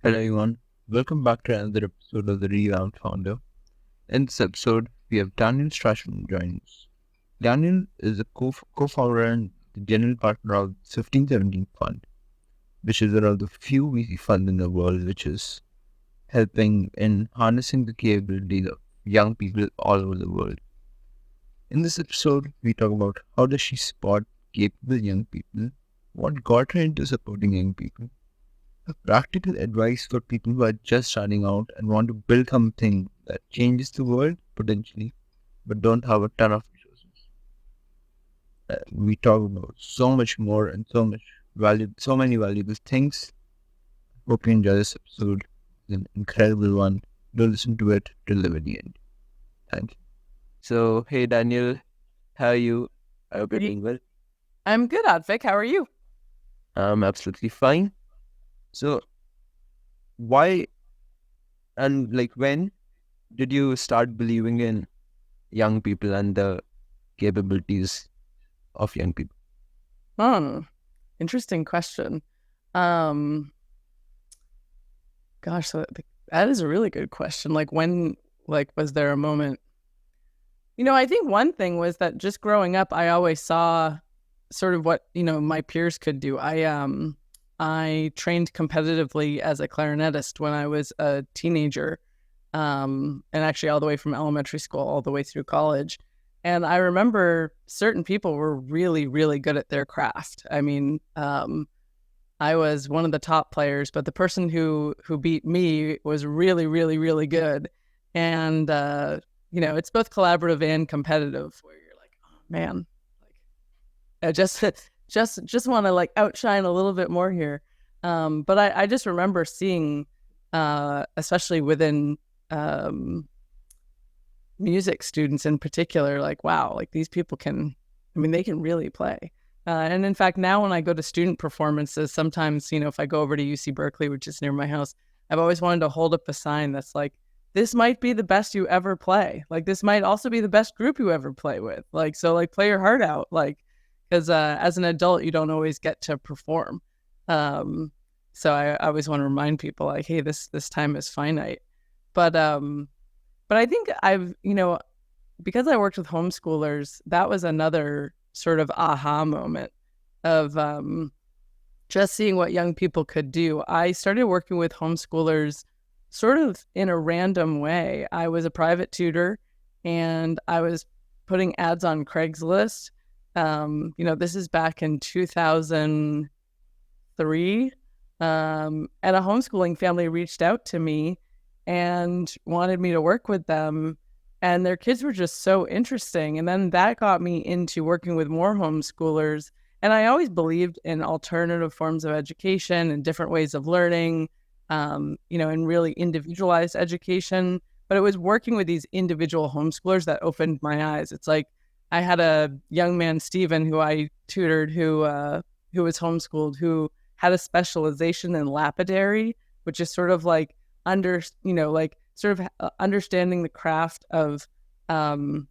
Hello everyone, welcome back to another episode of the Revamped Founder. In this episode, we have Danielle Strachman joining us. Daniel is a co-founder and the general partner of 1517 Fund, which is one of the few VC funds in the world which is helping in harnessing the capabilities of young people all over the world. In this episode, we talk about how does she spot capable young people, what got her into supporting young people, practical advice for people who are just starting out and want to build something that changes the world potentially, but don't have a ton of resources. We talk about so much more and so many valuable things. Hope you enjoy this episode. It's an incredible one. Do listen to it till the very end. Thank you. So, hey Daniel, how are you? I hope you're doing well. I'm good, Advik. How are you? I'm absolutely fine. So, why and when did you start believing in young people and the capabilities of young people? Interesting question. Gosh, that is a really good question. Was there a moment? I think one thing was that just growing up, I always saw sort of what, my peers could do. I trained competitively as a clarinetist when I was a teenager, and actually all the way from elementary school all the way through college. And I remember certain people were really, really good at their craft. I mean, I was one of the top players, but the person who beat me was really, really, really good. And it's both collaborative and competitive, where you're like, oh man, I just want to outshine a little bit more here. But I just remember seeing, especially within music students in particular, wow, these people they can really play. And in fact, now when I go to student performances, sometimes, if I go over to UC Berkeley, which is near my house, I've always wanted to hold up a sign that's like, this might be the best you ever play. This might also be the best group you ever play with. So play your heart out. Because as an adult, you don't always get to perform. So I always want to remind people hey, this time is finite. But I think because I worked with homeschoolers, that was another sort of aha moment of just seeing what young people could do. I started working with homeschoolers sort of in a random way. I was a private tutor and I was putting ads on Craigslist. This is back in 2003. And a homeschooling family reached out to me and wanted me to work with them. And their kids were just so interesting. And then that got me into working with more homeschoolers. And I always believed in alternative forms of education and different ways of learning, and really individualized education. But it was working with these individual homeschoolers that opened my eyes. It's like I had a young man, Steven, who I tutored, who was homeschooled, who had a specialization in lapidary, which is sort of understanding the craft of, turning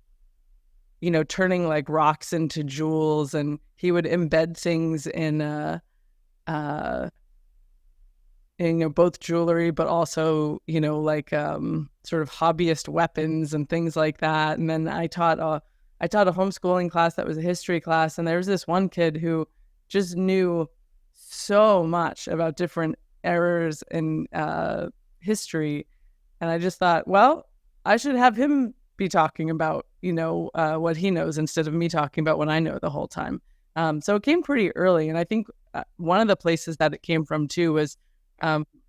rocks into jewels. And he would embed things in, both jewelry, but also, sort of hobbyist weapons and things like that. And then I taught a homeschooling class that was a history class. And there was this one kid who just knew so much about different eras in history. And I just thought, well, I should have him be talking about, what he knows instead of me talking about what I know the whole time. So it came pretty early. And I think one of the places that it came from too was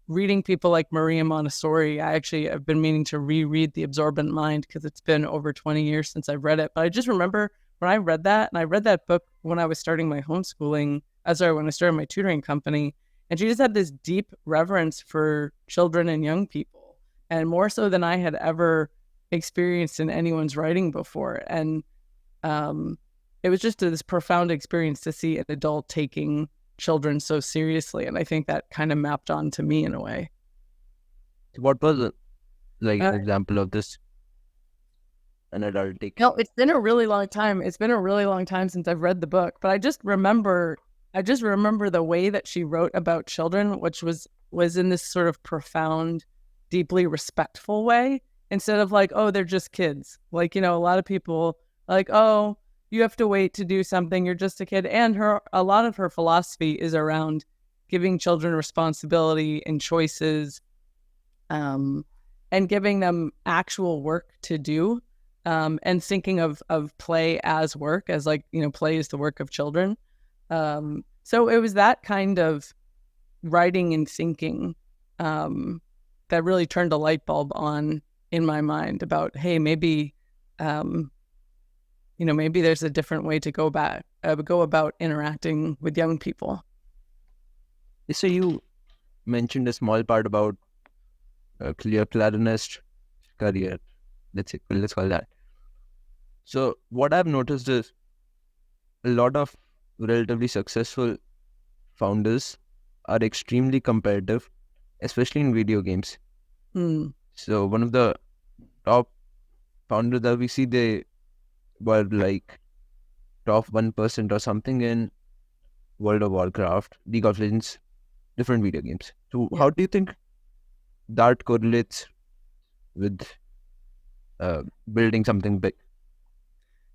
reading people like Maria Montessori. I actually have been meaning to reread The Absorbent Mind because it's been over 20 years since I've read it. But I just remember when I read that, and I read that book when I was starting my homeschooling, when I started my tutoring company, and she just had this deep reverence for children and young people, and more so than I had ever experienced in anyone's writing before. And it was just this profound experience to see an adult taking children so seriously. And I think that kind of mapped onto me in a way. What was an example of this? An adult taking? No, it's been a really long time. It's been a really long time since I've read the book, but I just remember I just remember the way that she wrote about children, which was in this sort of profound, deeply respectful way, instead of like, oh, they're just kids. Like, a lot of people like, oh, you have to wait to do something, you're just a kid. And a lot of her philosophy is around giving children responsibility and choices, and giving them actual work to do, and thinking of play as work, as like, play is the work of children. So it was that kind of writing and thinking, that really turned a light bulb on in my mind about, hey, maybe, maybe there's a different way to go about interacting with young people. So you mentioned a small part about your clarinist career. Let's call that. So what I've noticed is a lot of relatively successful founders are extremely competitive, especially in video games. So one of the top founders that we see, they were like top 1% or something in World of Warcraft, League of Legends, different video games. So Yeah. how do you think that correlates with building something big?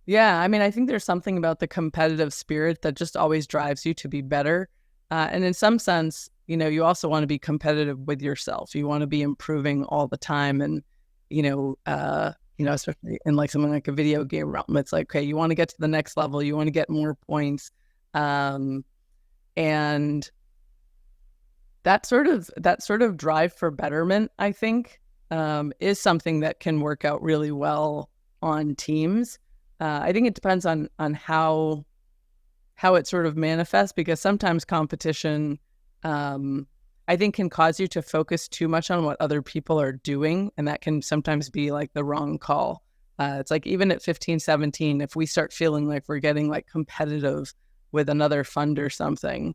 Yeah, I mean, I think there's something about the competitive spirit that just always drives you to be better. And in some sense, you also want to be competitive with yourself. You want to be improving all the time. And, especially in like something like a video game realm, it's like, okay, you want to get to the next level. You want to get more points. And that sort of drive for betterment, I think, is something that can work out really well on teams. I think it depends on how it sort of manifests, because sometimes competition, I think, can cause you to focus too much on what other people are doing, and that can sometimes be like the wrong call. It's like, even at 15, 17, if we start feeling like we're getting like competitive with another fund or something,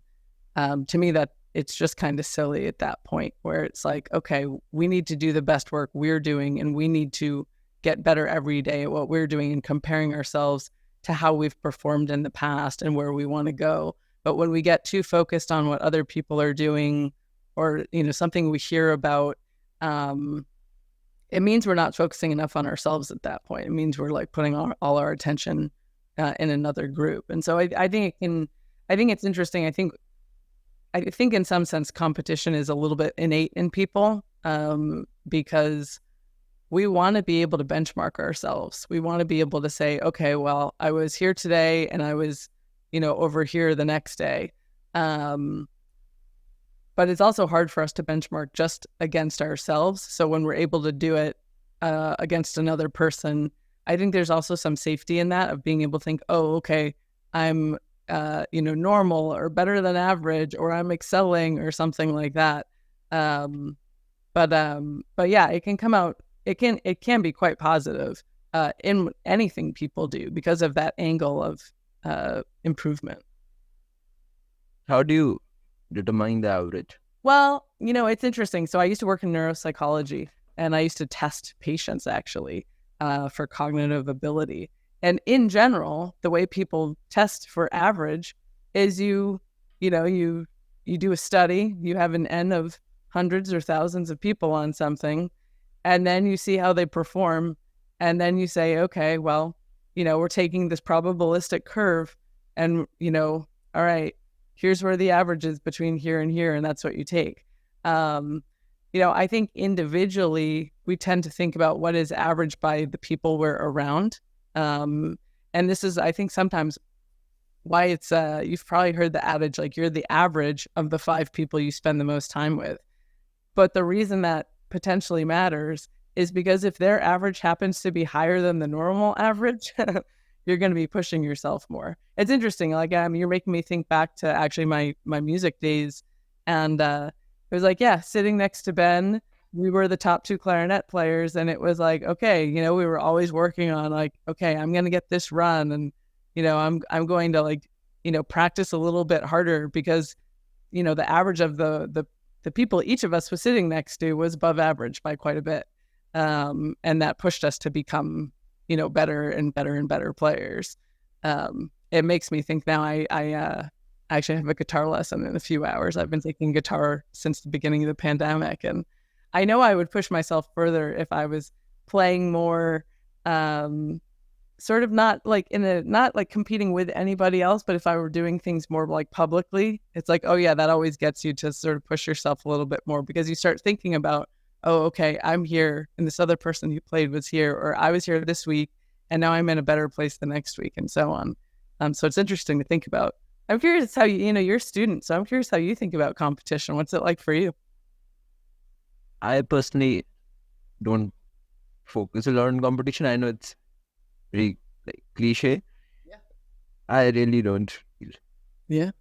to me, that it's just kind of silly at that point, where it's like, okay, we need to do the best work we're doing, and we need to get better every day at what we're doing, and comparing ourselves to how we've performed in the past and where we want to go. But when we get too focused on what other people are doing, or, something we hear about, it means we're not focusing enough on ourselves at that point. It means we're like putting all our attention in another group. And so I think it's interesting. I think in some sense, competition is a little bit innate in people, because we want to be able to benchmark ourselves. We want to be able to say, okay, well, I was here today and I was, over here the next day. But it's also hard for us to benchmark just against ourselves. So when we're able to do it against another person, I think there's also some safety in that, of being able to think, oh, okay, I'm normal or better than average, or I'm excelling or something like that. But yeah, it can come out. It can be quite positive in anything people do, because of that angle of improvement. How do you determine the average? Well, it's interesting. So I used to work in neuropsychology, and I used to test patients actually for cognitive ability. And in general, the way people test for average is you do a study, you have an N of hundreds or thousands of people on something, and then you see how they perform. And then you say, okay, well, we're taking this probabilistic curve, and, all right, here's where the average is between here and here, and that's what you take. I think individually, we tend to think about what is average by the people we're around. And this is, I think, sometimes why it's, you've probably heard the adage, like, you're the average of the 5 people you spend the most time with. But the reason that potentially matters is because if their average happens to be higher than the normal average, you're going to be pushing yourself more. It's interesting. Like, you're making me think back to actually my music days. And it was like, yeah, sitting next to Ben, we were the top 2 clarinet players. And it was like, okay, we were always working on like, okay, I'm going to get this run. And, I'm going to like, practice a little bit harder, because, the average of the people each of us was sitting next to was above average by quite a bit. And that pushed us to become, better and better and better players. It makes me think now, I I actually have a guitar lesson in a few hours. I've been taking guitar since the beginning of the pandemic, and I know I would push myself further if I was playing more, sort of not like not like competing with anybody else, but if I were doing things more like publicly, it's like, oh yeah, that always gets you to sort of push yourself a little bit more, because you start thinking about, oh, okay, I'm here and this other person who played was here, or I was here this week and now I'm in a better place the next week, and so on. So it's interesting to think about. I'm curious how you're a student, so I'm curious how you think about competition. What's it like for you? I personally don't focus a lot on competition. I know it's very like cliche. Yeah. I really don't feel. Yeah.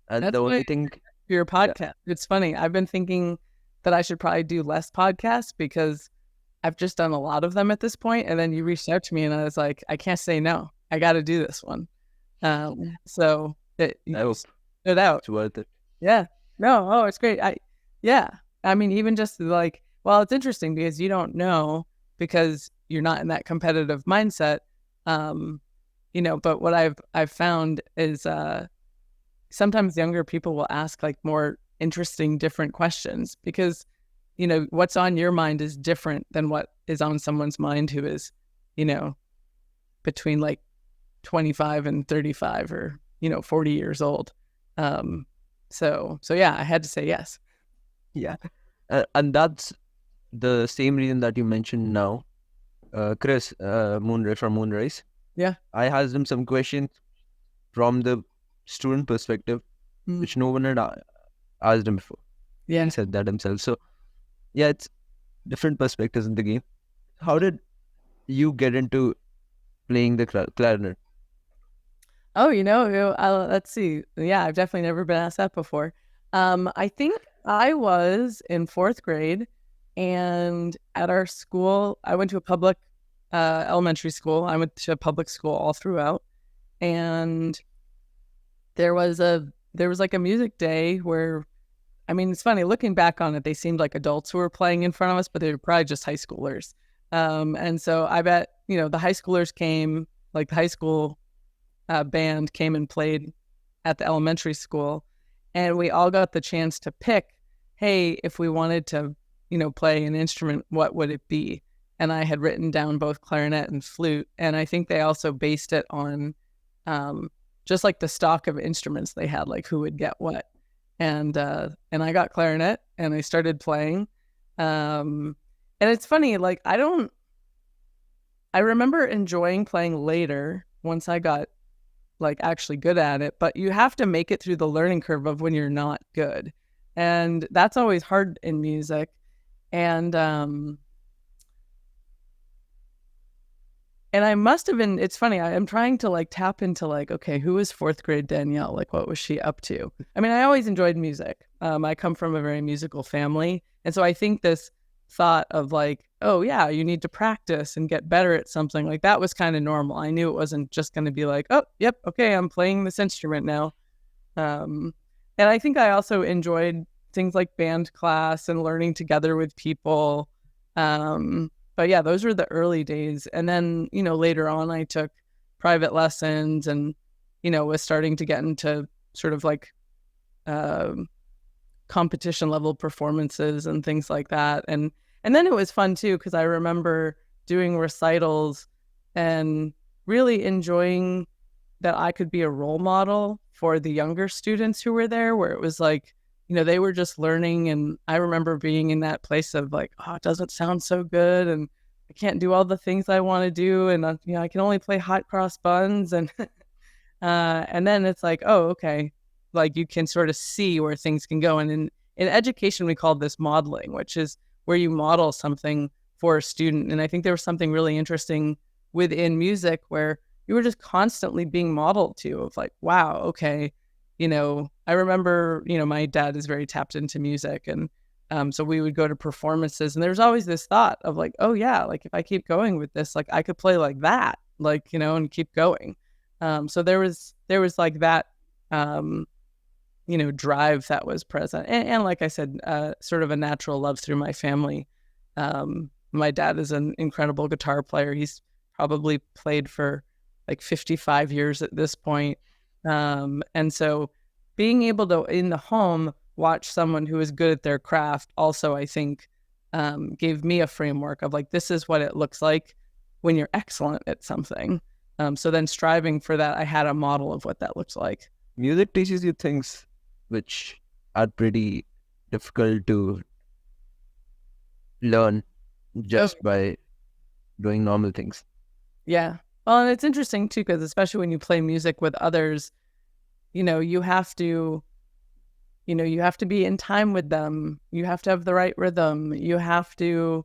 And That's the why only thing, your yeah, podcast. It's funny. I've been thinking that I should probably do less podcasts because I've just done a lot of them at this point. And then you reached out to me and I was like, I can't say no. I got to do this one. So I hope it out. it's worth it. Yeah. No. Oh, it's great. Yeah. I mean, even just like, well, it's interesting because you don't know because you're not in that competitive mindset. But what I've found is, sometimes younger people will ask like more interesting, different questions because, what's on your mind is different than what is on someone's mind who is, between like 25 and 35 or, 40 years old. So yeah, I had to say yes. Yeah. And that's the same reason that you mentioned now. Chris, Moonrise from Moonrise. Yeah. I asked him some questions from the student perspective, which no one had asked him before. Yeah. He said that himself. So, yeah, it's different perspectives in the game. How did you get into playing the clarinet? Oh, let's see. Yeah, I've definitely never been asked that before. I think I was in fourth grade, and at our school, I went to a public elementary school. I went to a public school all throughout, and there was like a music day where, I mean, it's funny looking back on it. They seemed like adults who were playing in front of us, but they were probably just high schoolers. And so I bet the high schoolers came, like the high school band came and played at the elementary school, and we all got the chance to pick, hey, if we wanted to, play an instrument, what would it be? And I had written down both clarinet and flute, and I think they also based it on just like the stock of instruments they had, like who would get what. And I got clarinet, and I started playing. And it's funny, like I remember enjoying playing later once I got like actually good at it, but you have to make it through the learning curve of when you're not good. And that's always hard in music. And I must have been, it's funny, I'm trying to like tap into like, okay, who is fourth grade Danielle? Like, what was she up to? I mean, I always enjoyed music. I come from a very musical family. And so I think this thought of like, oh yeah, you need to practice and get better at something, like that was kind of normal. I knew it wasn't just going to be like, oh, yep, okay, I'm playing this instrument now. And I think I also enjoyed things like band class and learning together with people. But yeah, those were the early days. And then, later on I took private lessons and, was starting to get into sort of like competition level performances and things like that. And then it was fun too, because I remember doing recitals and really enjoying that I could be a role model for the younger students who were there, where it was like, they were just learning. And I remember being in that place of like, oh, it doesn't sound so good. And I can't do all the things I want to do. And, I can only play hot cross buns. And, and then it's like, oh, okay. Like you can sort of see where things can go. And in education, we call this modeling, which is where you model something for a student. And I think there was something really interesting within music where you were just constantly being modeled to, of like, wow, okay. I remember, my dad is very tapped into music. And so we would go to performances, and there's always this thought of like, oh yeah, like if I keep going with this, like I could play like that, like, and keep going. So there was like that, drive that was present. And like I said, sort of a natural love through my family. My dad is an incredible guitar player. He's probably played for like 55 years at this point. And so being able to, in the home, watch someone who is good at their craft also, I think, gave me a framework of like, this is what it looks like when you're excellent at something. So then striving for that, I had a model of what that looks like. Music teaches you things which are pretty difficult to learn just by doing normal things. Yeah. Well, and it's interesting too, because especially when you play music with others, you have to be in time with them. You have to have the right rhythm. You have to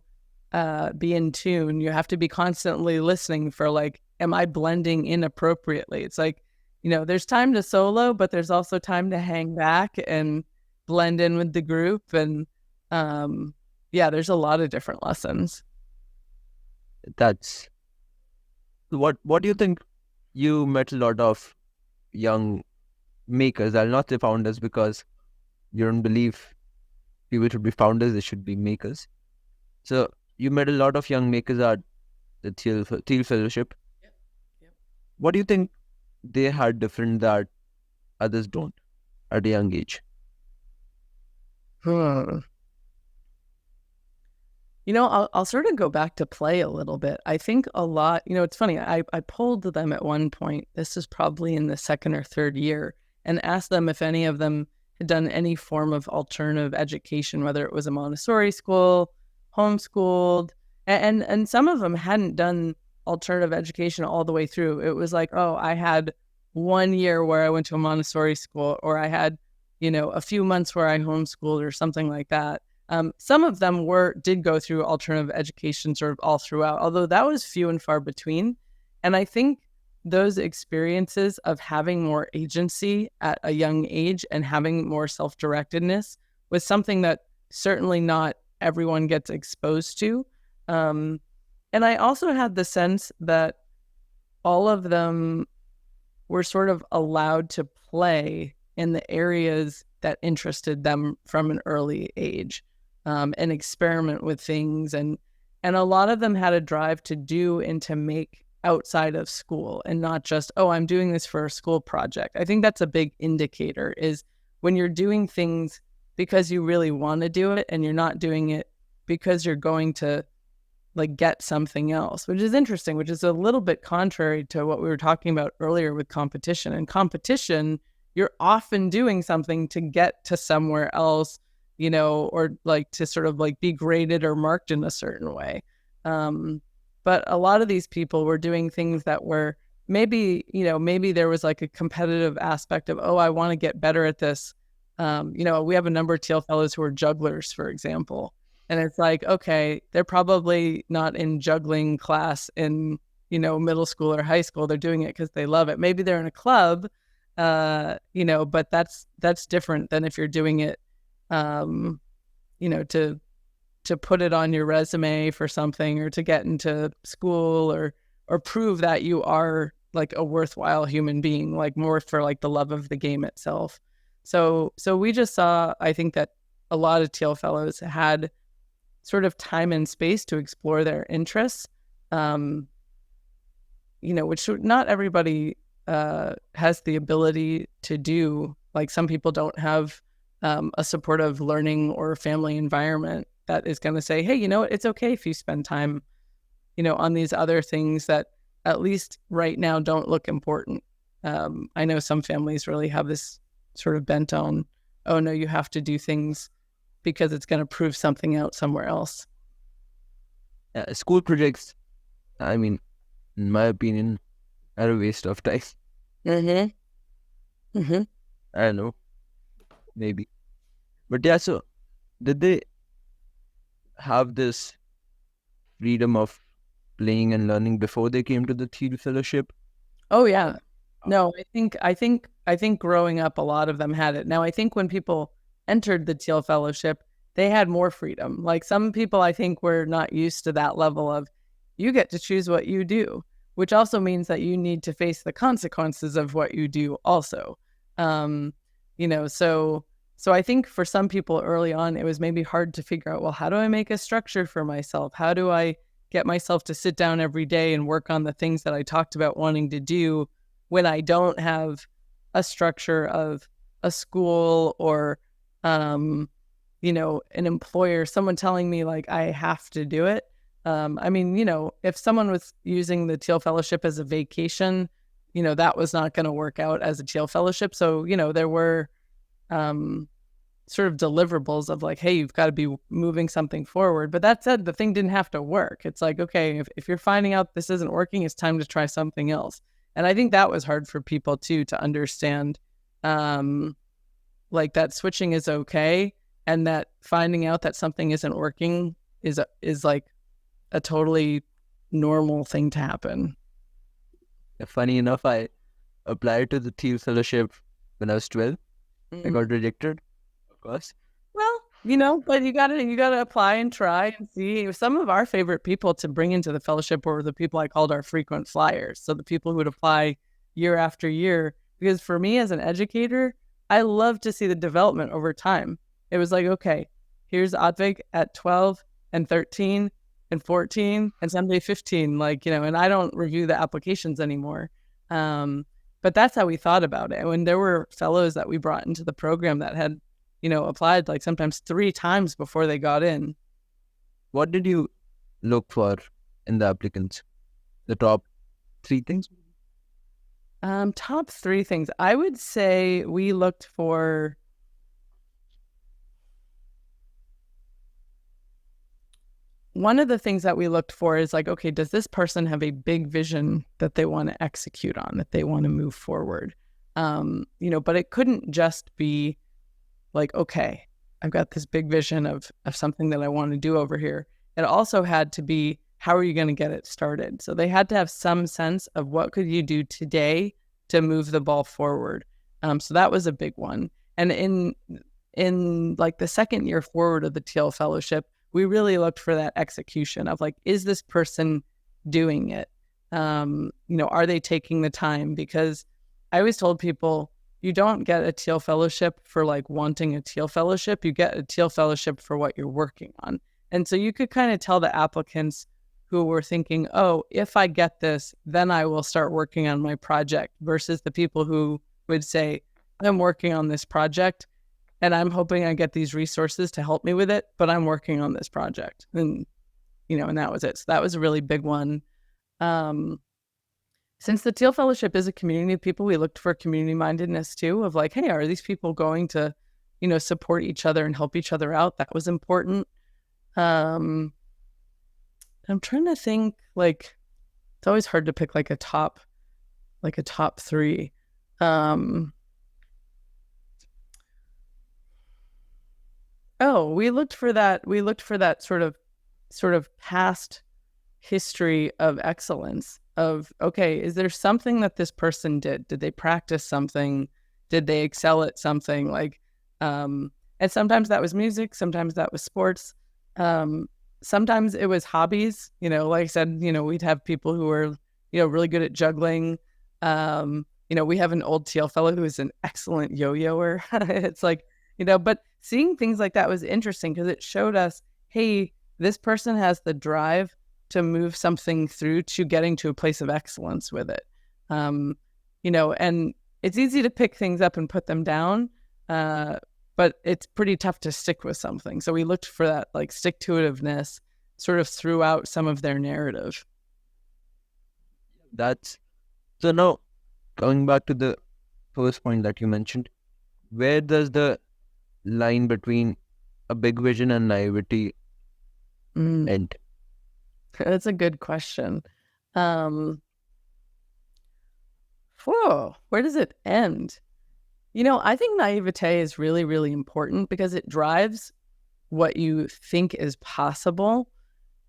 be in tune. You have to be constantly listening for like, am I blending in appropriately? It's like, there's time to solo, but there's also time to hang back and blend in with the group. And there's a lot of different lessons. That's what do you think? You met a lot of young makers. I'll not say founders because you don't believe people should be founders, they should be makers. So you met a lot of young makers at the Thiel Fellowship. Yep. What do you think they had different that others don't at a young age? I'll sort of go back to play a little bit. I think a lot, it's funny. I polled them at one point. This is probably in the second or third year, and asked them if any of them had done any form of alternative education, whether it was a Montessori school, homeschooled, and some of them hadn't done alternative education all the way through. It was like, oh, I had 1 year where I went to a Montessori school, or I had, a few months where I homeschooled or something like that. Some of them did go through alternative education sort of all throughout, although that was few and far between. And I think those experiences of having more agency at a young age and having more self-directedness was something that certainly not everyone gets exposed to. And I also had the sense that all of them were sort of allowed to play in the areas that interested them from an early age. And experiment with things. And a lot of them had a drive to do and to make outside of school, and not just, oh, I'm doing this for a school project. I think that's a big indicator, is when you're doing things because you really want to do it and you're not doing it because you're going to like get something else, which is interesting, which is a little bit contrary to what we were talking about earlier with competition. In competition, you're often doing something to get to somewhere else, or like to sort of like be graded or marked in a certain way. But a lot of these people were doing things that were maybe there was like a competitive aspect of, oh, I want to get better at this. We have a number of Thiel fellows who are jugglers, for example. And it's like, okay, they're probably not in juggling class in, middle school or high school. They're doing it because they love it. Maybe they're in a club, but that's different than if you're doing it, to put it on your resume for something, or to get into school, or prove that you are like a worthwhile human being, like more for like the love of the game itself. So we just saw, I think, that a lot of Thiel fellows had sort of time and space to explore their interests, which not everybody has the ability to do. Like some people don't have a supportive learning or family environment that is going to say, hey, it's okay if you spend time, on these other things that at least right now don't look important. I know some families really have this sort of bent on, oh no, you have to do things because it's going to prove something out somewhere else. School projects, I mean, in my opinion, are a waste of time. I don't know, maybe. But yeah, so did they have this freedom of playing and learning before they came to the Thiel Fellowship? Oh yeah. No, I think growing up, a lot of them had it. Now, I think when people entered the Thiel Fellowship, they had more freedom. Like some people, I think, were not used to that level of, you get to choose what you do, which also means that you need to face the consequences of what you do also. So I think for some people early on, it was maybe hard to figure out, well, how do I make a structure for myself? How do I get myself to sit down every day and work on the things that I talked about wanting to do when I don't have a structure of a school or, an employer, someone telling me like I have to do it. If someone was using the Teal Fellowship as a vacation, that was not going to work out as a Teal Fellowship. So, there were sort of deliverables of like, hey, you've got to be moving something forward. But that said, the thing didn't have to work. It's like, okay, if you're finding out this isn't working, it's time to try something else. And I think that was hard for people too to understand, like that switching is okay, and that finding out that something isn't working is like a totally normal thing to happen. Funny enough, I applied to the Thiel Fellowship when I was 12. I got rejected, of course. Well, but you gotta apply and try and see. Some of our favorite people to bring into the fellowship were the people I called our frequent flyers. So the people who would apply year after year. Because for me as an educator, I love to see the development over time. It was like, okay, here's Advik at 12 and 13 and 14 and someday 15, and I don't review the applications anymore. But that's how we thought about it. When there were fellows that we brought into the program that had, applied like sometimes 3 times before they got in. What did you look for in the applicants? The top 3 things? Top 3 things. I would say we looked for one of the things that we looked for is like, okay, does this person have a big vision that they want to execute on, that they want to move forward? But it couldn't just be like, okay, I've got this big vision of something that I want to do over here. It also had to be, how are you going to get it started? So they had to have some sense of what could you do today to move the ball forward. So that was a big one. And in like the second year forward of the Teal Fellowship, we really looked for that execution of like, is this person doing it? Are they taking the time? Because I always told people, you don't get a Teal Fellowship for like wanting a Teal Fellowship. You get a Teal Fellowship for what you're working on. And so you could kind of tell the applicants who were thinking, oh, if I get this, then I will start working on my project, versus the people who would say, I'm working on this project and I'm hoping I get these resources to help me with it, but I'm working on this project. And, and that was it. So that was a really big one. Since the Teal Fellowship is a community of people, we looked for community mindedness too, of like, hey, are these people going to, support each other and help each other out? That was important. I'm trying to think, like, it's always hard to pick like a top 3. We looked for that sort of past history of excellence of, okay, is there something that this person did? Did they practice something? Did they excel at something? Like, and sometimes that was music, sometimes that was sports. Sometimes it was hobbies, like I said, we'd have people who were, really good at juggling. We have an old Teal fellow who is an excellent yo-yoer. It's like, but seeing things like that was interesting because it showed us, hey, this person has the drive to move something through to getting to a place of excellence with it. And it's easy to pick things up and put them down, but it's pretty tough to stick with something. So we looked for that like stick-to-itiveness sort of throughout some of their narrative. So now, going back to the first point that you mentioned, where does the line between a big vision and naivety end? That's a good question. Where does it end? I think naivete is really, really important because it drives what you think is possible.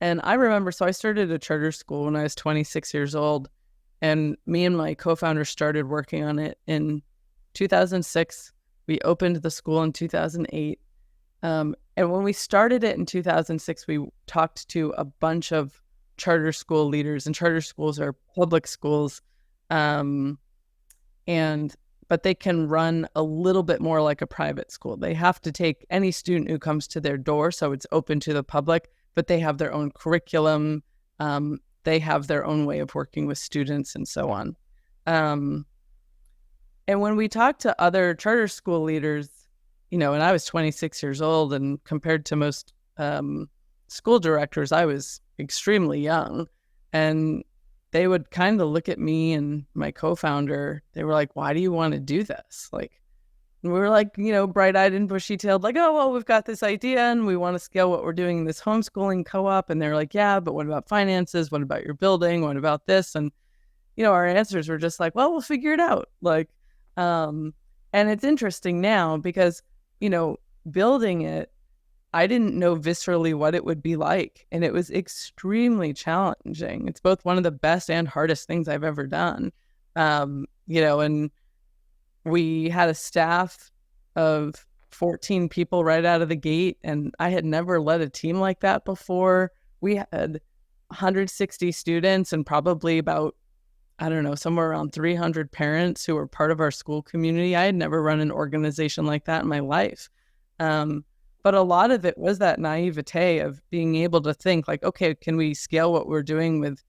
And I remember, so I started a charter school when I was 26 years old, and me and my co-founder started working on it in 2006. We opened the school in 2008. And when we started it in 2006, we talked to a bunch of charter school leaders, and charter schools are public schools. But they can run a little bit more like a private school. They have to take any student who comes to their door, so it's open to the public, but they have their own curriculum. They have their own way of working with students and so on. And when we talked to other charter school leaders, and I was 26 years old, and compared to most school directors, I was extremely young. And they would kind of look at me and my co-founder. They were like, "Why do you want to do this?" And we were like, bright-eyed and bushy-tailed, like, "Oh, well, we've got this idea and we want to scale what we're doing in this homeschooling co-op." And they're like, "Yeah, but what about finances? What about your building? What about this?" And, our answers were just like, "Well, we'll figure it out." And it's interesting now because, building it, I didn't know viscerally what it would be like. And it was extremely challenging. It's both one of the best and hardest things I've ever done. And we had a staff of 14 people right out of the gate. And I had never led a team like that before. We had 160 students and probably about, I don't know, somewhere around 300 parents who were part of our school community. I had never run an organization like that in my life. But a lot of it was that naivete of being able to think like, okay, can we scale what we're doing with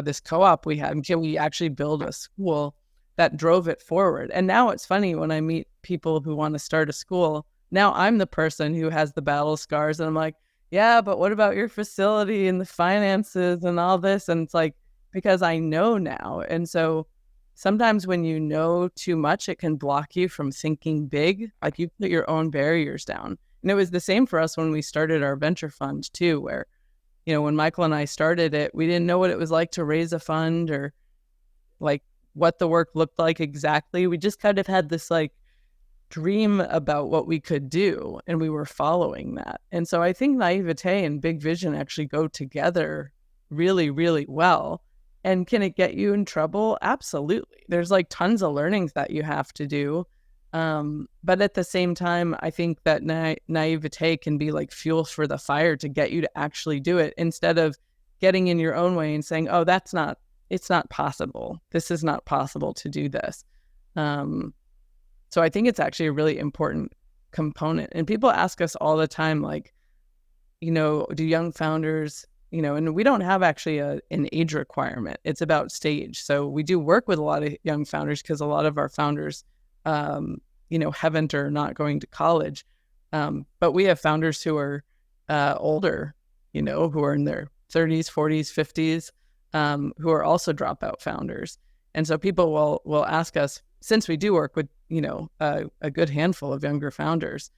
this co-op we have? Can we actually build a school that drove it forward? And now it's funny when I meet people who want to start a school, now I'm the person who has the battle scars. And I'm like, yeah, but what about your facility and the finances and all this? And it's like, because I know now. And so sometimes when you know too much, it can block you from thinking big. Like you put your own barriers down. And it was the same for us when we started our venture fund too, where, when Michael and I started it, we didn't know what it was like to raise a fund or like what the work looked like exactly. We just kind of had this like dream about what we could do, and we were following that. And so I think naivete and big vision actually go together really, really well. And can it get you in trouble? Absolutely. There's like tons of learnings that you have to do. But at the same time, I think that naivete can be like fuel for the fire to get you to actually do it, instead of getting in your own way and saying, oh, it's not possible. This is not possible to do this. So I think it's actually a really important component. And people ask us all the time, like, do young founders, and we don't have actually an age requirement. It's about stage. So we do work with a lot of young founders because a lot of our founders, haven't or not going to college. But we have founders who are older, who are in their 30s, 40s, 50s, who are also dropout founders. And so people will ask us, since we do work with, a good handful of younger founders,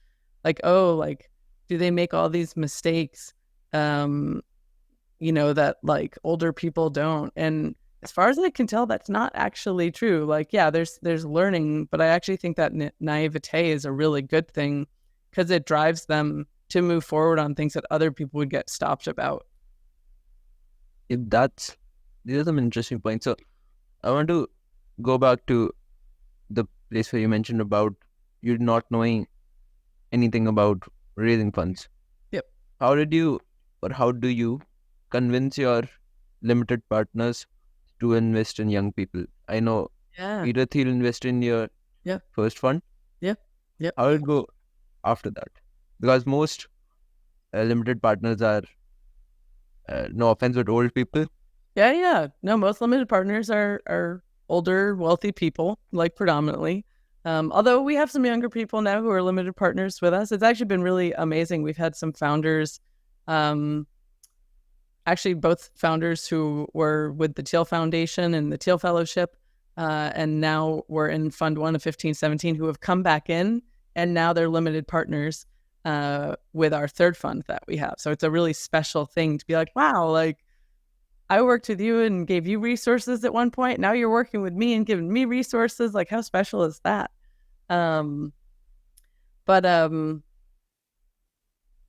like, oh, like, do they make all these mistakes, that like older people don't? And as far as I can tell, that's not actually true. Like, yeah, there's learning, but I actually think that naivete is a really good thing because it drives them to move forward on things that other people would get stopped about. These are some interesting points. So I want to go back to the place where you mentioned about you not knowing anything about raising funds. Yep. How do you convince your limited partners to invest in young people? I know Edith will invest in your first fund. Yep. How will it go after that? Because most limited partners are, no offense, but old people. Yeah. No, most limited partners are older, wealthy people, like predominantly. Although we have some younger people now who are limited partners with us. It's actually been really amazing. We've had some founders, actually both founders who were with the Teal Foundation and the Teal Fellowship, and now we're in Fund 1 of 1517, who have come back in, and now they're limited partners with our third fund that we have. So it's a really special thing to be like, wow, like, I worked with you and gave you resources at one point. Now you're working with me and giving me resources. Like, how special is that?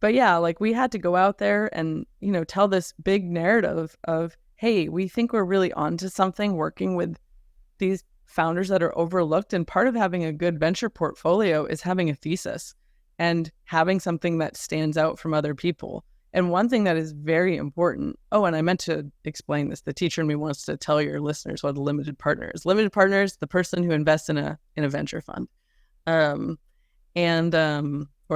But yeah, like, we had to go out there and, tell this big narrative of, hey, we think we're really onto something working with these founders that are overlooked. And part of having a good venture portfolio is having a thesis and having something that stands out from other people. And one thing that is very important, and I meant to explain this, the teacher in me wants to tell your listeners what a limited partner is. Limited partner is the person who invests in a venture fund, or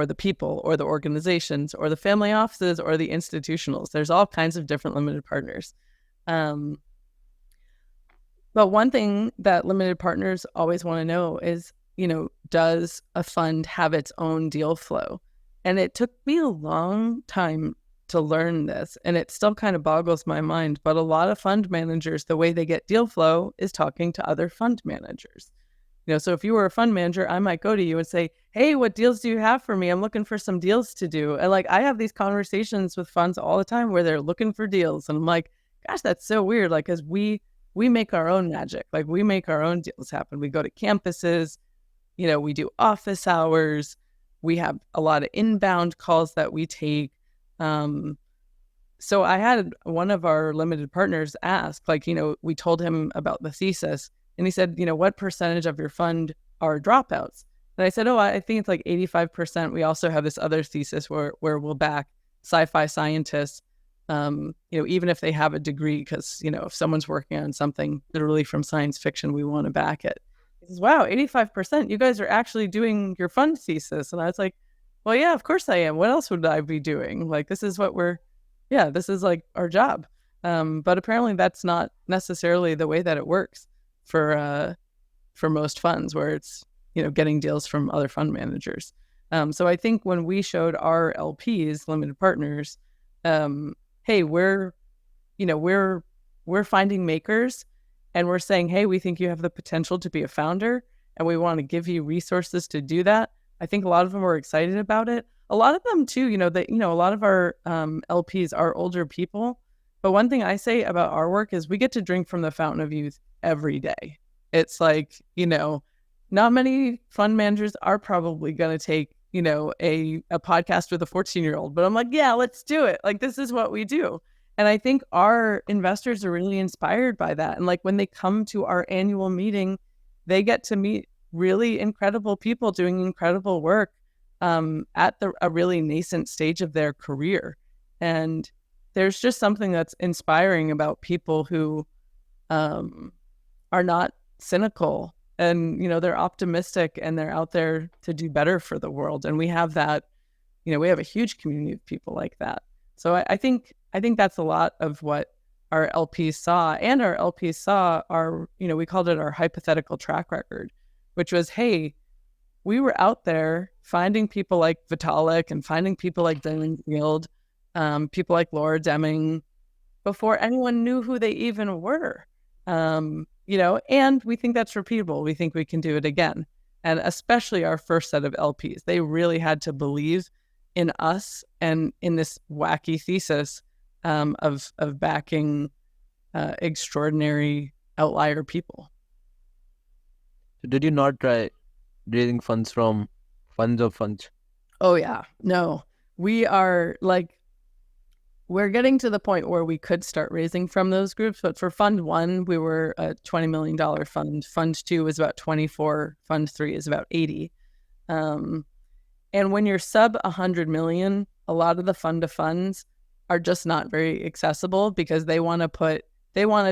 the people, or the organizations, or the family offices, or the institutionals. There's all kinds of different limited partners. But one thing that limited partners always want to know is, does a fund have its own deal flow? And it took me a long time to learn this, and it still kind of boggles my mind. But a lot of fund managers, the way they get deal flow is talking to other fund managers. So if you were a fund manager, I might go to you and say, hey, what deals do you have for me? I'm looking for some deals to do. And I have these conversations with funds all the time where they're looking for deals. And I'm like, gosh, that's so weird. Because we make our own magic. We make our own deals happen. We go to campuses, we do office hours. We have a lot of inbound calls that we take. So I had one of our limited partners ask, we told him about the thesis, and he said, what percentage of your fund are dropouts? And I said, I think it's 85%. We also have this other thesis where we'll back sci-fi scientists, even if they have a degree, because, if someone's working on something literally from science fiction, we want to back it. He says, wow, 85%, you guys are actually doing your fund thesis. And I was like, well, yeah, of course I am. What else would I be doing? This is this is our job. But apparently that's not necessarily the way that it works for most funds, where it's, getting deals from other fund managers. So I think when we showed our LPs, limited partners, hey, we're finding makers, and we're saying, hey, we think you have the potential to be a founder, and we want to give you resources to do that. I think a lot of them were excited about it. A lot of them too, a lot of our LPs are older people. But one thing I say about our work is we get to drink from the fountain of youth every day. It's not many fund managers are probably going to take, a podcast with a 14-year-old, but I'm like, yeah, let's do it. This is what we do. And I think our investors are really inspired by that. And when they come to our annual meeting, they get to meet really incredible people doing incredible work at a really nascent stage of their career. And there's just something that's inspiring about people who are not cynical, and, they're optimistic, and they're out there to do better for the world. And we have that, we have a huge community of people like that. So I think that's a lot of what our LPs saw, and our LPs saw our, we called it our hypothetical track record, which was, hey, we were out there finding people like Vitalik and finding people like Danielle Strachman, people like Laura Deming, before anyone knew who they even were. And we think that's repeatable. We think we can do it again. And especially our first set of LPs, they really had to believe in us and in this wacky thesis of backing extraordinary outlier people. So did you not try raising funds from funds of funds? Oh, yeah. No, we are we're getting to the point where we could start raising from those groups. But for Fund 1, we were a $20 million fund. Fund 2 is about 24. Fund 3 is about 80. And when you're sub 100 million, a lot of the fund of funds are just not very accessible, because they want to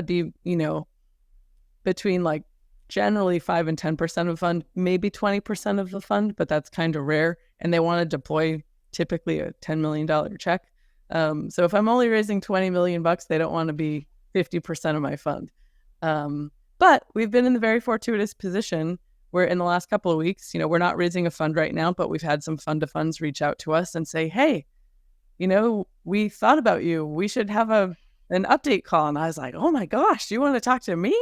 be, between generally 5 and 10% of fund, maybe 20% of the fund, but that's kind of rare. And they want to deploy typically a $10 million check. So if I'm only raising 20 million bucks, they don't want to be 50% of my fund. But we've been in the very fortuitous position where in the last couple of weeks, we're not raising a fund right now, but we've had some fund to funds reach out to us and say, hey, we thought about you. We should have an update call. And I was like, oh my gosh, you want to talk to me?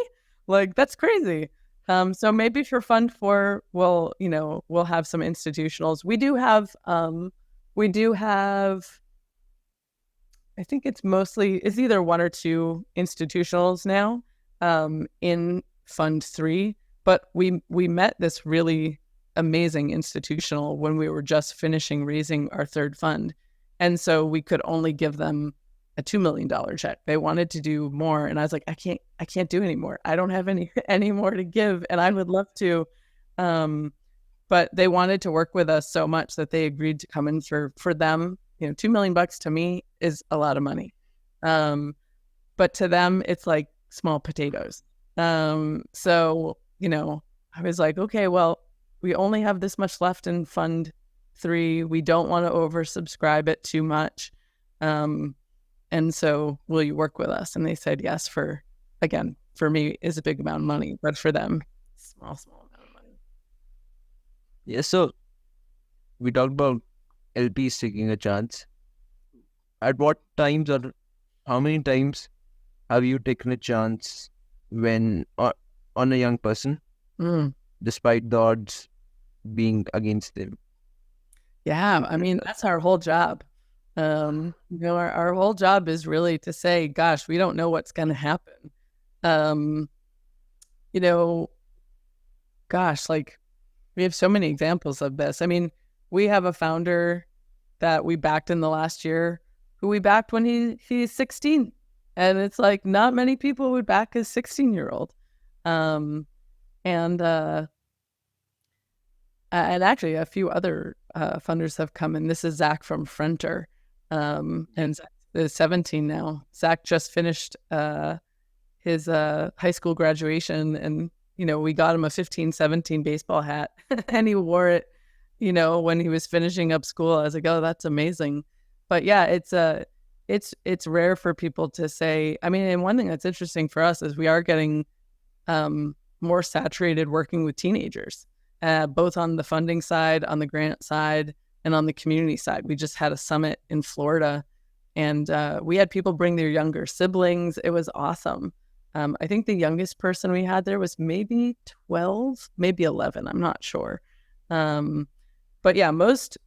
That's crazy. So maybe for Fund 4, we'll have some institutionals. We do have, I think it's either 1 or 2 institutionals now in Fund 3, but we met this really amazing institutional when we were just finishing raising our third fund. And so we could only give them a $2 million check. They wanted to do more. And I was like, I can't do any more. I don't have any more to give. And I would love to. But they wanted to work with us so much that they agreed to come in for them. $2 million to me is a lot of money. But to them, it's like small potatoes. So, I was like, okay, well, we only have this much left in Fund 3. We don't want to oversubscribe it too much. And so will you work with us? And they said yes for for me is a big amount of money, but for them, small amount of money. Yeah, so we talked about LPs taking a chance. At what times or how many times have you taken a chance when on a young person, despite the odds being against them? Yeah, I mean, that's our whole job. Our whole job is really to say, gosh, we don't know what's going to happen. Gosh, like we have so many examples of this. I mean, we have a founder that we backed in the last year who we backed when he's 16. And it's like not many people would back a 16-year-old. And actually a few other funders have come in. This is Zach from Fronter. And Zach is 17 now. Zach just finished his high school graduation, and we got him a 15-17 baseball hat and he wore it when he was finishing up school. I was like, oh, that's amazing. But yeah, it's rare for people to say. I mean, and one thing that's interesting for us is we are getting more saturated working with teenagers, both on the funding side, on the grant side, and on the community side. We just had a summit in Florida, and we had people bring their younger siblings. It was awesome. I think the youngest person we had there was maybe 12, maybe 11. I'm not sure. But yeah, most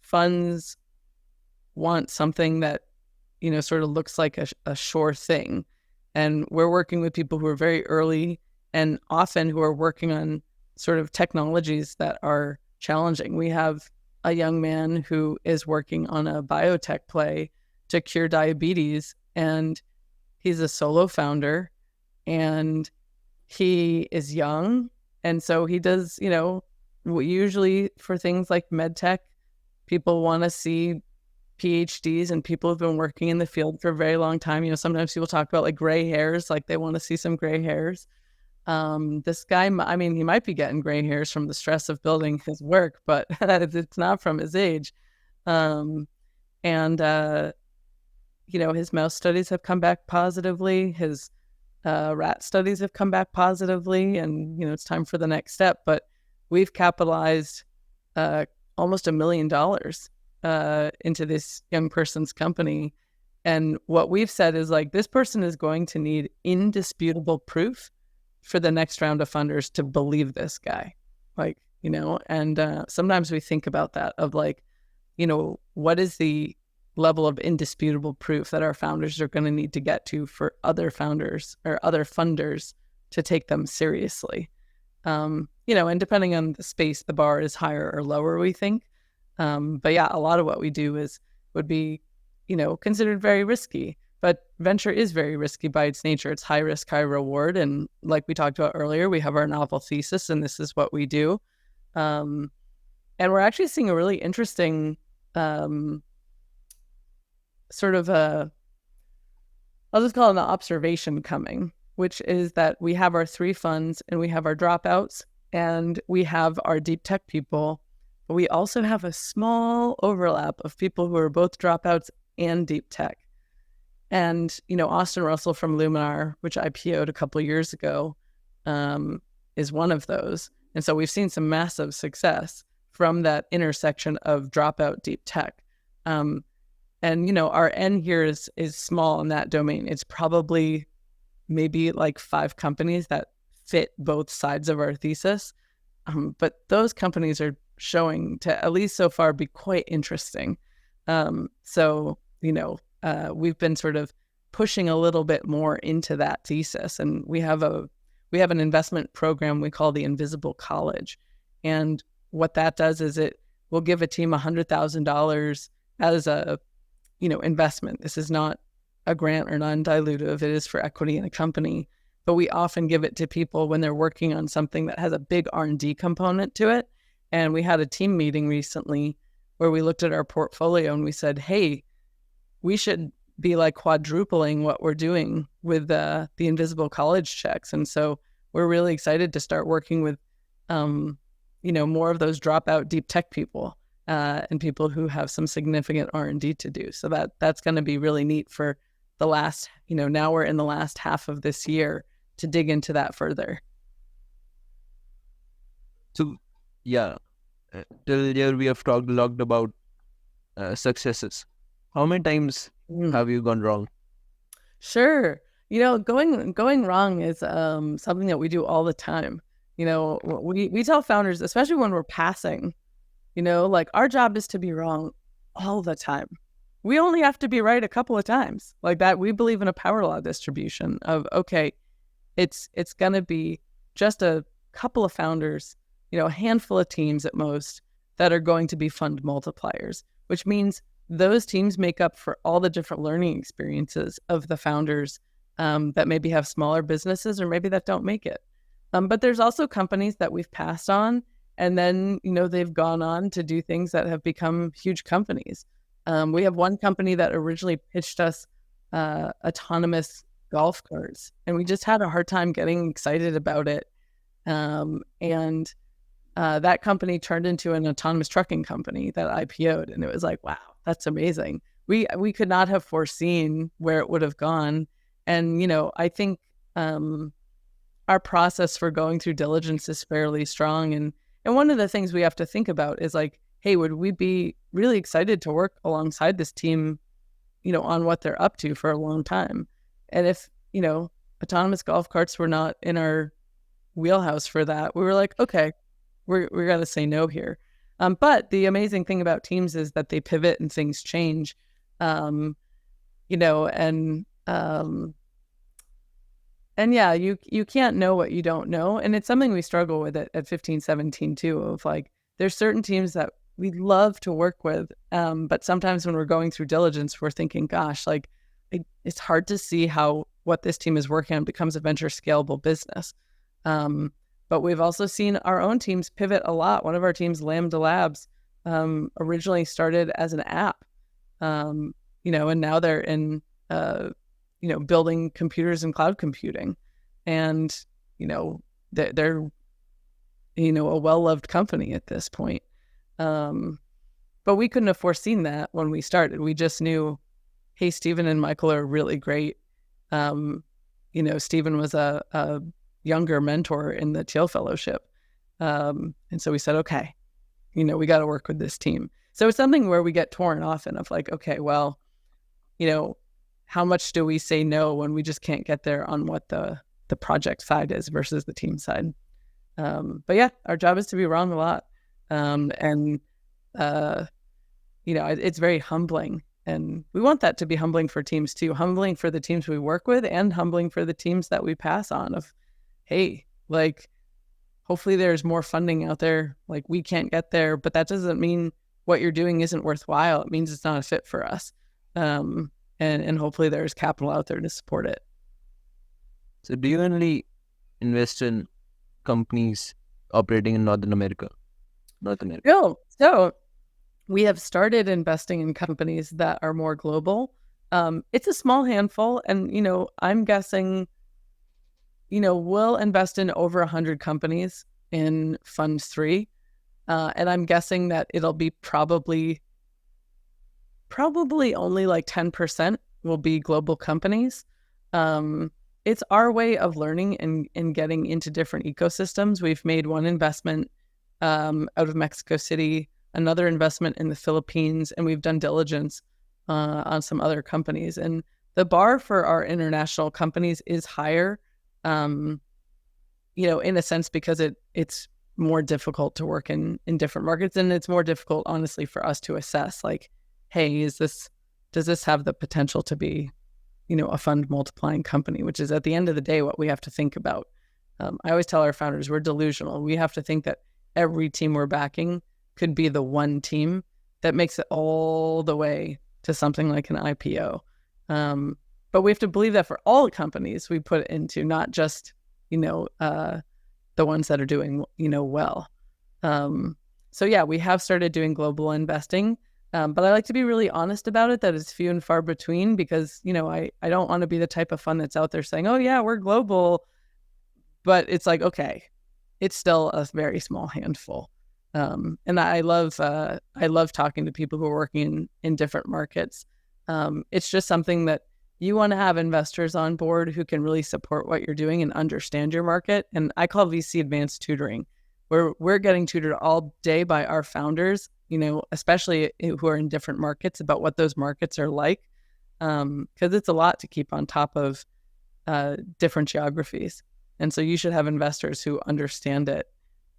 funds want something that, sort of looks like a sure thing. And we're working with people who are very early and often who are working on sort of technologies that are challenging. We have a young man who is working on a biotech play to cure diabetes, and he's a solo founder, and he is young. And so he does, usually for things like medtech, people want to see PhDs and people who've been working in the field for a very long time. Sometimes people talk about like gray hairs, like they want to see some gray hairs. This guy, I mean, he might be getting gray hairs from the stress of building his work, but it's not from his age. His mouse studies have come back positively. His rat studies have come back positively, and it's time for the next step. But we've capitalized almost $1 million into this young person's company. And what we've said is like, this person is going to need indisputable proof for the next round of funders to believe this guy. And sometimes we think about that of like, what is the level of indisputable proof that our founders are going to need to get to for other founders or other funders to take them seriously. And depending on the space, the bar is higher or lower, we think. But yeah, a lot of what we do would be, considered very risky. But venture is very risky by its nature. It's high risk, high reward. And like we talked about earlier, we have our novel thesis, and this is what we do. And we're actually seeing a really interesting sort of I'll just call it an observation coming, which is that we have our 3 funds and we have our dropouts and we have our deep tech people, but we also have a small overlap of people who are both dropouts and deep tech. And, Austin Russell from Luminar, which IPO'd a couple of years ago, is one of those. And so we've seen some massive success from that intersection of dropout deep tech. And, our N here is small in that domain. It's probably maybe like 5 companies that fit both sides of our thesis. But those companies are showing to, at least so far, be quite interesting. We've been sort of pushing a little bit more into that thesis. And we have an investment program we call the Invisible College. And what that does is it will give a team $100,000 as a, investment. This is not a grant or non-dilutive. It is for equity in a company. But we often give it to people when they're working on something that has a big R&D component to it. And we had a team meeting recently where we looked at our portfolio and we said, hey, we should be like quadrupling what we're doing with the Invisible College checks. And so we're really excited to start working with, more of those dropout deep tech people and people who have some significant R&D to do. So that's going to be really neat for the last, now we're in the last half of this year to dig into that further. So, yeah, till here we have talked a lot about successes. How many times have you gone wrong? Sure. Going wrong is something that we do all the time. We tell founders, especially when we're passing, like our job is to be wrong all the time. We only have to be right a couple of times. Like that, we believe in a power law distribution of, okay, it's going to be just a couple of founders, a handful of teams at most that are going to be fund multipliers, which means those teams make up for all the different learning experiences of the founders that maybe have smaller businesses or maybe that don't make it. But there's also companies that we've passed on, and then, they've gone on to do things that have become huge companies. We have one company that originally pitched us autonomous golf carts, and we just had a hard time getting excited about it. And that company turned into an autonomous trucking company that IPO'd, and it was like, wow, that's amazing. We could not have foreseen where it would have gone. And, I think our process for going through diligence is fairly strong. And one of the things we have to think about is like, hey, would we be really excited to work alongside this team, on what they're up to for a long time? And if, autonomous golf carts were not in our wheelhouse for that, we were like, okay, we're going to say no here. But the amazing thing about teams is that they pivot and things change, and yeah, you can't know what you don't know. And it's something we struggle with at 1517 too, of like, there's certain teams that we love to work with. But sometimes when we're going through diligence, we're thinking, gosh, like it's hard to see how what this team is working on becomes a venture scalable business. But we've also seen our own teams pivot a lot. One of our teams, Lambda Labs, originally started as an app, and now they're in, building computers and cloud computing. And, they're a well-loved company at this point. But we couldn't have foreseen that when we started. We just knew, hey, Stephen and Michael are really great. Stephen was a younger mentor in the Teal Fellowship. And so we said, okay, we got to work with this team. So it's something where we get torn often of like, okay, well, how much do we say no when we just can't get there on what the project side is versus the team side? But yeah, our job is to be wrong a lot. It's very humbling. And we want that to be humbling for teams too, humbling for the teams we work with and humbling for the teams that we pass on of, hey, like, hopefully there's more funding out there. Like, we can't get there, but that doesn't mean what you're doing isn't worthwhile. It means it's not a fit for us. And hopefully there's capital out there to support it. So do you only invest in companies operating in North America? No. So we have started investing in companies that are more global. It's a small handful. And, I'm guessing, we'll invest in over 100 companies in Fund 3. And I'm guessing that it'll be probably only like 10% will be global companies. It's our way of learning and getting into different ecosystems. We've made one investment out of Mexico City, another investment in the Philippines, and we've done diligence on some other companies. And the bar for our international companies is higher, in a sense, because it's more difficult to work in different markets, and it's more difficult, honestly, for us to assess, like, hey, does this have the potential to be, a fund multiplying company, which is at the end of the day what we have to think about. I always tell our founders, we're delusional. We have to think that every team we're backing could be the one team that makes it all the way to something like an IPO. But we have to believe that for all companies we put it into, not just, the ones that are doing, well. So yeah, we have started doing global investing. But I like to be really honest about it, that it's few and far between, because, I don't want to be the type of fund that's out there saying, oh yeah, we're global. But it's like, okay, it's still a very small handful. And I love talking to people who are working in different markets. It's just something that you want to have investors on board who can really support what you're doing and understand your market. And I call VC advanced tutoring, where we're getting tutored all day by our founders, especially who are in different markets, about what those markets are like. Because it's a lot to keep on top of different geographies. And so you should have investors who understand it,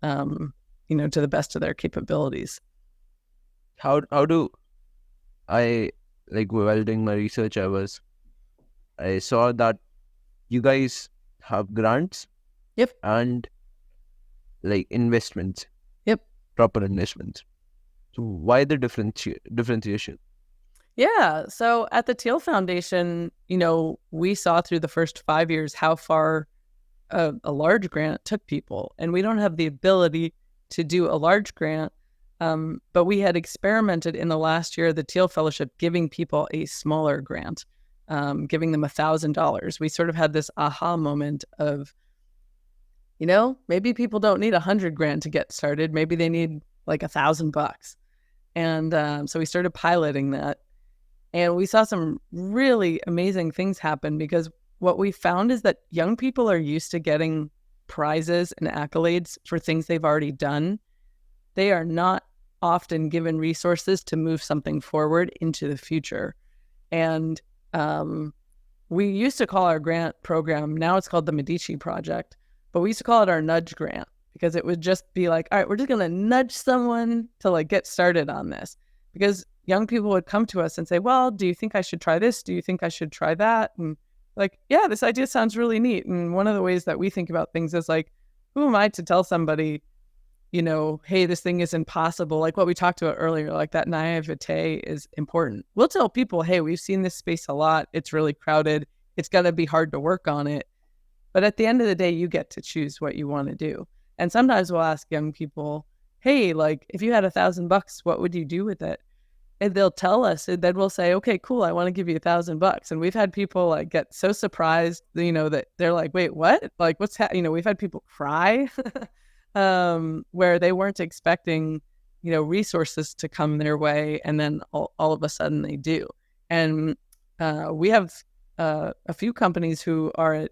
to the best of their capabilities. How do I, like, while doing my research, I saw that you guys have grants. Yep. And like investments. Yep. Proper investments. So why the differentiation? Yeah. So at the Teal Foundation, we saw through the first 5 years how far a large grant took people. And we don't have the ability to do a large grant. But we had experimented in the last year of the Teal Fellowship giving people a smaller grant, giving them $1,000. We sort of had this aha moment of, maybe people don't need $100,000 to get started. Maybe they need like $1,000. And so we started piloting that. And we saw some really amazing things happen, because what we found is that young people are used to getting prizes and accolades for things they've already done. They are not often given resources to move something forward into the future. And we used to call our grant program, now it's called the Medici Project, but we used to call it our nudge grant, because it would just be like, all right, we're just going to nudge someone to like get started on this. Because young people would come to us and say, well, do you think I should try this? Do you think I should try that? And like, yeah, this idea sounds really neat. And one of the ways that we think about things is like, who am I to tell somebody, hey, this thing is impossible? Like what we talked about earlier, like that naivete is important. We'll tell people, hey, we've seen this space a lot. It's really crowded. It's going to be hard to work on it. But at the end of the day, you get to choose what you want to do. And sometimes we'll ask young people, hey, like if you had $1,000, what would you do with it? And they'll tell us, and then we'll say, okay, cool, I want to give you $1,000. And we've had people like get so surprised, that they're like, wait, what? Like, what's we've had people cry where they weren't expecting, resources to come their way. And then all of a sudden they do. And we have a few companies who are at,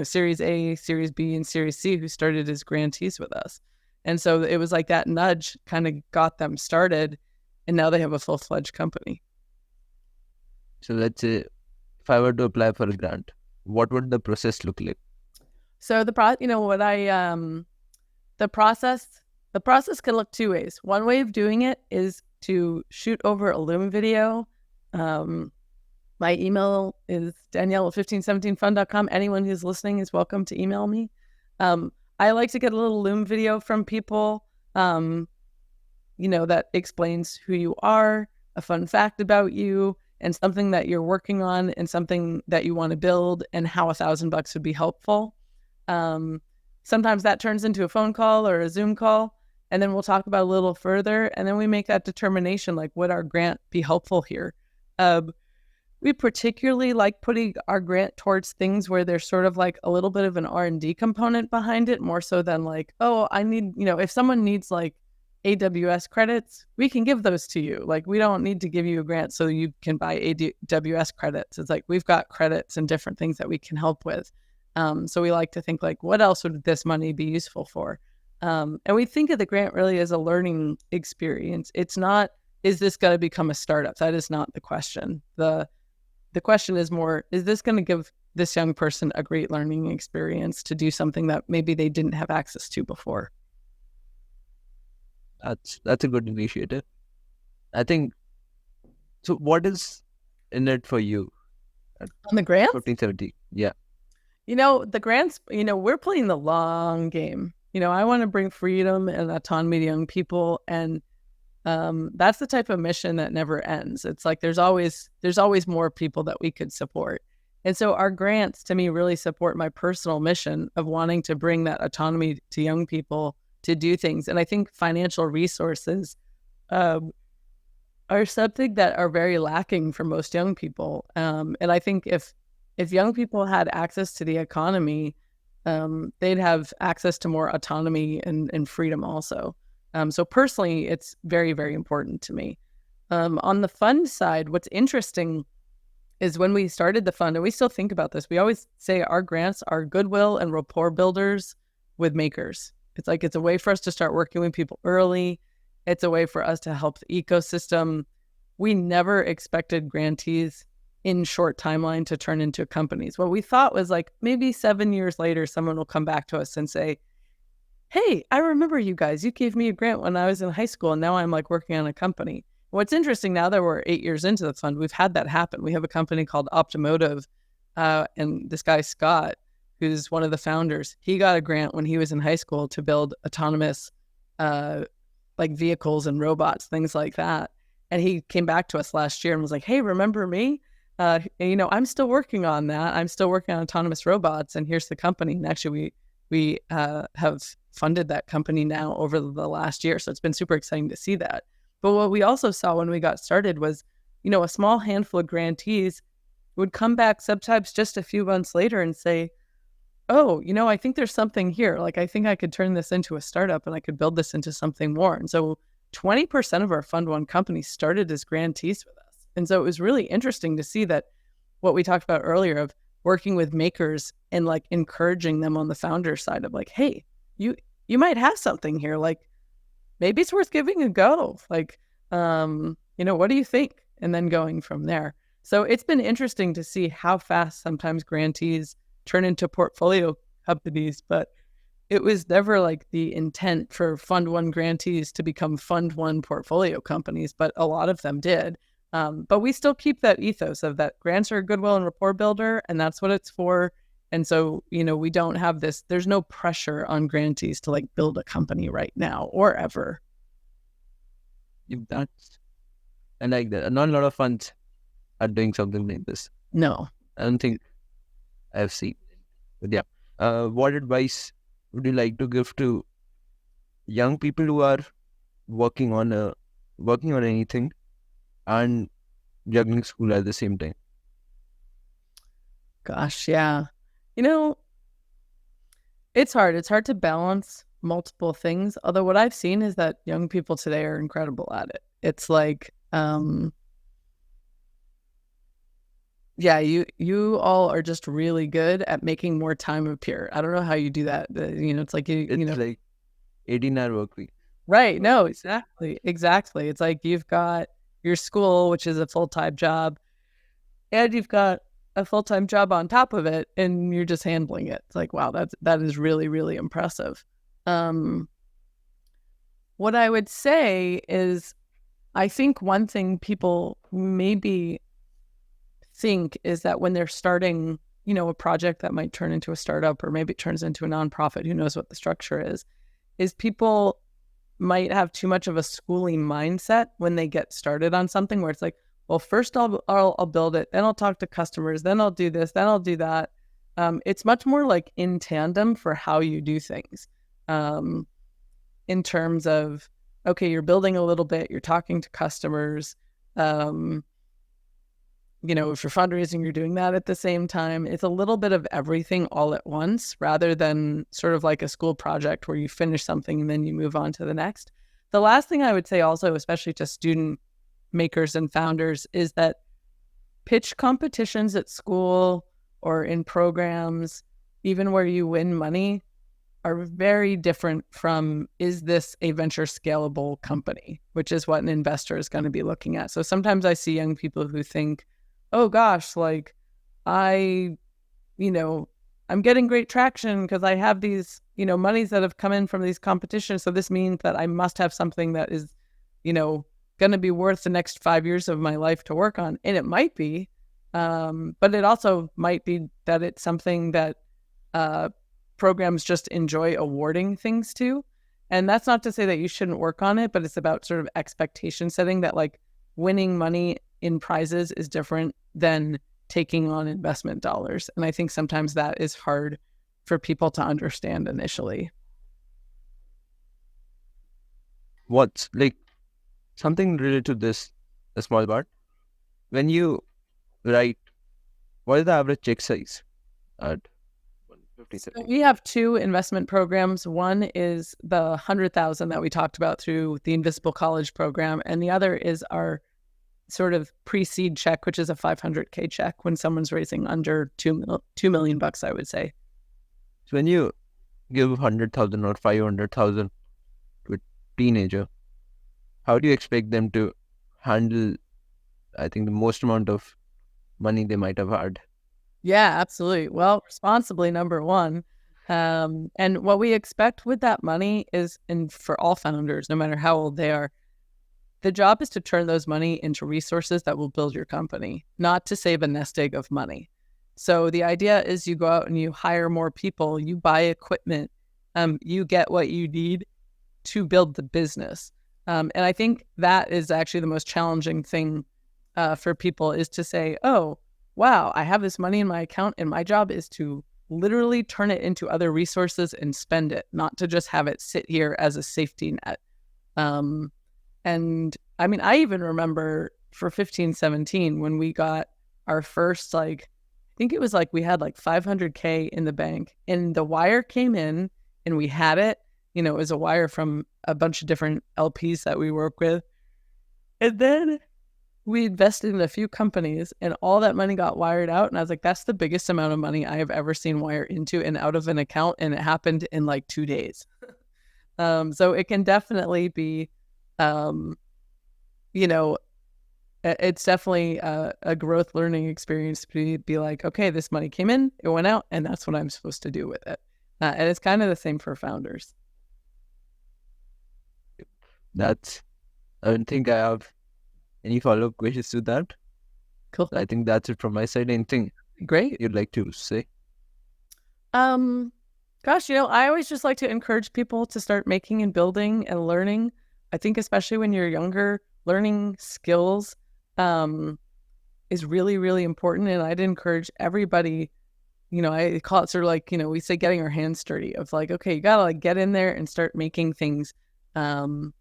Series A, Series B, and Series C who started as grantees with us. And so it was like that nudge kind of got them started. And now they have a full-fledged company. So let's say if I were to apply for a grant, what would the process look like? So the process can look two ways. One way of doing it is to shoot over a Loom video. My email is Danielle@1517fund.com. Anyone who's listening is welcome to email me. I like to get a little Loom video from people. That explains who you are, a fun fact about you, and something that you're working on, and something that you want to build, and how $1,000 would be helpful. Sometimes that turns into a phone call or a Zoom call, and then we'll talk about a little further, and then we make that determination, like, would our grant be helpful here? We particularly like putting our grant towards things where there's sort of like a little bit of an R&D component behind it, more so than like, oh, I need, if someone needs like AWS credits, we can give those to you. Like, we don't need to give you a grant so you can buy AWS credits. It's like, we've got credits and different things that we can help with. So we like to think like, what else would this money be useful for? And we think of the grant really as a learning experience. It's not, is this going to become a startup? That is not the question. The question is more, is this going to give this young person a great learning experience to do something that maybe they didn't have access to before? That's a good initiative, I think. So what is in it for you on the grants? 1570? Yeah. The grants, we're playing the long game. I want to bring freedom and autonomy to young people. And that's the type of mission that never ends. It's like there's always more people that we could support. And so our grants, to me, really support my personal mission of wanting to bring that autonomy to young people to do things. And I think financial resources are something that are very lacking for most young people. And I think if young people had access to the economy, they'd have access to more autonomy and freedom also. So personally, it's very, very important to me. On the fund side, what's interesting is when we started the fund, and we still think about this, we always say our grants are goodwill and rapport builders with makers. It's like, it's a way for us to start working with people early. It's a way for us to help the ecosystem. We never expected grantees in short timeline to turn into companies. What we thought was like, maybe 7 years later, someone will come back to us and say, hey, I remember you guys. You gave me a grant when I was in high school, and now I'm like working on a company. What's interesting now that we're 8 years into the fund, we've had that happen. We have a company called Optomotive, and this guy, Scott, who's one of the founders, he got a grant when he was in high school to build autonomous like vehicles and robots, things like that. And he came back to us last year and was like, hey, remember me? I'm still working on that. I'm still working on autonomous robots, and here's the company. And actually, we have funded that company now over the last year. So it's been super exciting to see that. But what we also saw when we got started was, a small handful of grantees would come back sometimes just a few months later and say, oh, I think there's something here. Like, I think I could turn this into a startup and I could build this into something more. And so 20% of our Fund One companies started as grantees with us. And so it was really interesting to see that what we talked about earlier of working with makers and like encouraging them on the founder side of like, hey, you might have something here. Like, maybe it's worth giving a go. Like, what do you think? And then going from there. So it's been interesting to see how fast sometimes grantees turn into portfolio companies, but it was never like the intent for Fund One grantees to become Fund One portfolio companies, but a lot of them did. But we still keep that ethos of that grants are a goodwill and rapport builder, and that's what it's for. And so, we don't have this, there's no pressure on grantees to like build a company right now or ever. I like that. Not a lot of funds are doing something like this. No. I don't think I've seen. But yeah. What advice would you like to give to young people who are working on anything and juggling school at the same time? Gosh, yeah. It's hard. It's hard to balance multiple things. Although what I've seen is that young people today are incredible at it. It's like, you all are just really good at making more time appear. I don't know how you do that. It's like, It's like 18-hour work week. Right. No, exactly. It's like you've got your school, which is a full-time job, and you've got a full-time job on top of it, and you're just handling it. It's like, wow, that is really, really impressive. What I would say is, I think one thing people maybe think is that when they're starting, a project that might turn into a startup, or maybe it turns into a nonprofit, who knows what the structure is people might have too much of a schooling mindset when they get started on something, where it's like, well, first I'll build it, then I'll talk to customers, then I'll do this, then I'll do that. It's much more like in tandem for how you do things, in terms of, okay, you're building a little bit, you're talking to customers, if you're fundraising, you're doing that at the same time. It's a little bit of everything all at once, rather than sort of like a school project where you finish something and then you move on to the next. The last thing I would say also, especially to student makers and founders, is that pitch competitions at school or in programs, even where you win money, are very different from, is this a venture scalable company, which is what an investor is going to be looking at. So sometimes I see young people who think, oh gosh, like I'm getting great traction because I have these, monies that have come in from these competitions. So this means that I must have something that is, going to be worth the next 5 years of my life to work on. And it might be, but it also might be that it's something that programs just enjoy awarding things to. And that's not to say that you shouldn't work on it, but it's about sort of expectation setting, that like winning money in prizes is different than taking on investment dollars. And I think sometimes that is hard for people to understand initially. What's like something related to this, a small part? When you write, what is the average check size at 150? So we have two investment programs. One is the 100,000 that we talked about through the Invisible College program, and the other is our sort of pre-seed check, which is a $500K check when someone's raising under $2 million, I would say. So when you give 100,000 or 500,000 to a teenager, how do you expect them to handle, I think, the most amount of money they might have had? Yeah, absolutely. Well, responsibly, number one. And what we expect with that money is, and for all founders, no matter how old they are, the job is to turn those money into resources that will build your company, not to save a nest egg of money. So the idea is you go out and you hire more people, you buy equipment, you get what you need to build the business. And I think that is actually the most challenging thing for people, is to say, oh, wow, I have this money in my account and my job is to literally turn it into other resources and spend it, not to just have it sit here as a safety net. And I mean, I even remember for 15, 17, when we got our first, I think it was we had $500K in the bank, and the wire came in and we had it. It was a wire from a bunch of different LPs that we work with. And then we invested in a few companies and all that money got wired out. And I was like, that's the biggest amount of money I have ever seen wire into and out of an account. And it happened in 2 days. So it can definitely be, it's definitely a growth learning experience to be like, okay, this money came in, it went out, and that's what I'm supposed to do with it. And it's kind of the same for founders. I don't think I have any follow-up questions to that. Cool. I think that's it from my side. Anything great you'd like to say? Gosh, I always just like to encourage people to start making and building and learning. I think especially when you're younger, learning skills is really, really important. And I'd encourage everybody, I call it sort of we say getting our hands dirty, of okay, you gotta get in there and start making things. And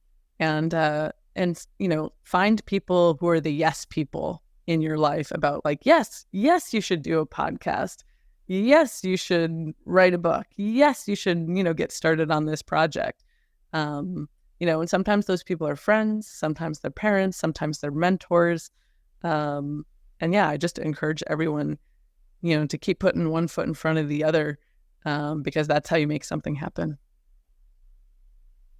find people who are the yes people in your life about yes, you should do a podcast. Yes, you should write a book. Yes, you should, get started on this project. And sometimes those people are friends, sometimes they're parents, sometimes they're mentors. And yeah, I just encourage everyone, to keep putting one foot in front of the other, because that's how you make something happen.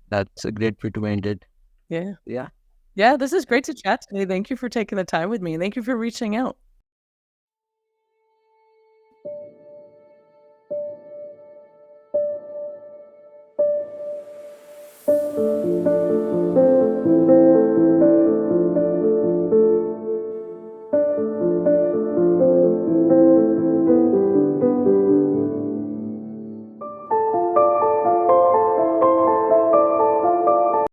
That's a great way to end it. Yeah. Yeah. Yeah, this is great to chat today. Thank you for taking the time with me. And thank you for reaching out.